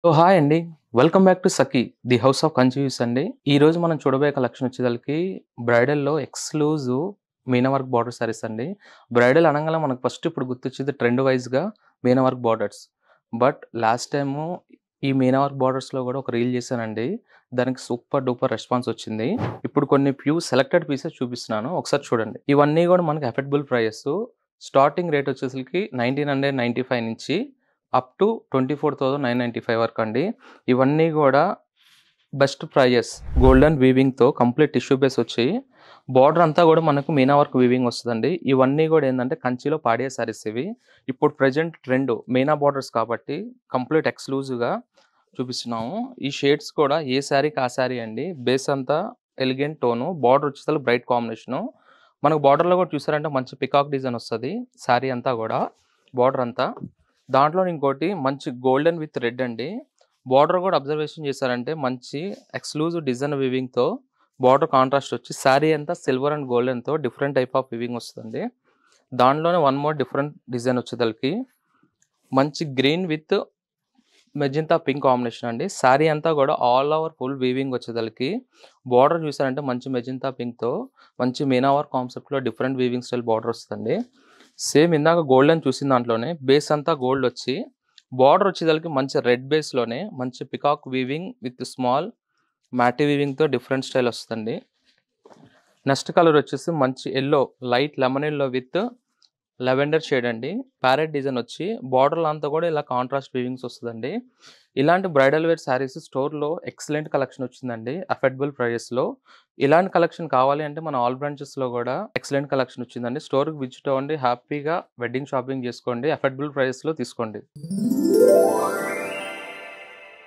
So hi అండి. Welcome back to Sakhi the house of confuse అండి. ఈరోజు మనం చూడబోయే కలెక్షన్ వచ్చేసరికి బ్రైడల్‌లో exclusive meena work border saris అండి. బ్రైడల్ అనంగానే మనకు ఫస్ట్ ఇప్పుడు గుర్తొచ్చేది ట్రెండ్ వైస్‌గా meena work borders. But last time ఈ మీనా వర్క్ బార్డర్స్‌లో కూడా ఒక రీల్ చేశానండి. దానికి సూపర్ డూపర్ రెస్పాన్స్ వచ్చింది. ఇప్పుడు కొన్ని సెలెక్టెడ్ పీసెస్ చూపిస్తున్నాను. ఒకసారి చూడండి. ఇవన్నీ కూడా మనకు అఫోర్డబుల్ ప్రైజెస్. స్టార్టింగ్ రేట్ వచ్చేసరికి 1995 నుంచి అప్ టు 24,995 వరకండి. ఇవన్నీ గూడా బెస్ట్ ప్రైజెస్. గోల్డెన్ వీవింగ్‌తో కంప్లీట్ టిష్యూ బేస్ వచ్చి, బోర్డర్ అంతా గూడా మనకు మీనా వర్క్ వీవింగ్ వస్తదండి. ఇవన్నీ గూడా ఏందంటే కంచిలో పాడియా సారీస్ ఇవి. ఇప్పుడు ప్రెజెంట్ ట్రెండ్ మీనా బోర్డర్స్ కాబట్టి కంప్లీట్ ఎక్స్‌క్లూజివ్‌గా చూపిస్తున్నాము. ఈ షేడ్స్ కూడా ఏ సారీకి ఆ సారీ అండి. బేస్ అంతా ఎలిగెంట్ టోను. బోర్డర్ వచ్చేసరికి బ్రైట్ కాంబినేషను. మనకు బోర్డర్‌లో కూడా చూసారంటే మంచి పికాక్ డిజైన్ వస్తది. సారీ అంతా గూడా బోర్డర్ అంతా. దాంట్లో ఇంకోటి మంచి గోల్డెన్ విత్ రెడ్ అండి. బోర్డర్ కూడా అబ్జర్వేషన్ చేశారంటే మంచి ఎక్స్‌క్లూజివ్ డిజైన్ వీవింగ్‌తో బోర్డర్ కాంట్రాస్ట్ వచ్చి సారీ అంతా సిల్వర్ అండ్ గోల్డెన్‌తో డిఫరెంట్ టైప్ ఆఫ్ వీవింగ్ వస్తదండి. దాంట్లోనే వన్ మోర్ డిఫరెంట్ డిజైన్ వచ్చేదలకి మంచి green with magenta pink combination అండి. సారీ అంతా కూడా ఆల్ ఓవర్ ఫుల్ వీవింగ్ వచ్చేదలకి బోర్డర్ చూసారంటే మంచి మెజెంతా పింక్‌తో మంచి మీనా వర్క్ కాన్సెప్ట్‌లో డిఫరెంట్ వీవింగ్ స్టైల్ బోర్డర్ వస్తదండి. సేమ్ ఇందాక గోల్డెన్ చూసిన దాంట్లోనే బేస్ అంతా గోల్డ్ వచ్చి బోర్డర్ వచ్చేదలకి మంచి రెడ్ బేస్‌లోనే మంచి పికాక్ వీవింగ్ విత్ స్మాల్ మ్యాటి వీవింగ్‌తో డిఫరెంట్ స్టైల్ వస్తదండి. నెక్స్ట్ కలర్ వచ్చేసి మంచి yellow light lemon yellow with lavender shade అండి. ప్యారెట్ డిజైన్ వచ్చి బోర్డర్‌లో అంతా కూడా ఇలా కాంట్రాస్ట్ వీవింగ్స్ వస్తదండి. ఇలాంటి బ్రైడల్ వేర్ శారీస్ స్టోర్‌లో ఎక్సలెంట్ కలెక్షన్ వచ్చిందండి. అఫోర్డబుల్ ప్రైజెస్‌లో. ఇలాంటి కలెక్షన్ కావాలి అంటే మన ఆల్ బ్రాంచెస్‌లో కూడా ఎక్సలెంట్ కలెక్షన్ వచ్చిందండి. స్టోర్‌కి విజిట్ అవ్వండి. హ్యాపీగా వెడ్డింగ్ షాపింగ్ చేసుకోండి. అఫోర్డబుల్ ప్రైజెస్‌లో తీసుకోండి.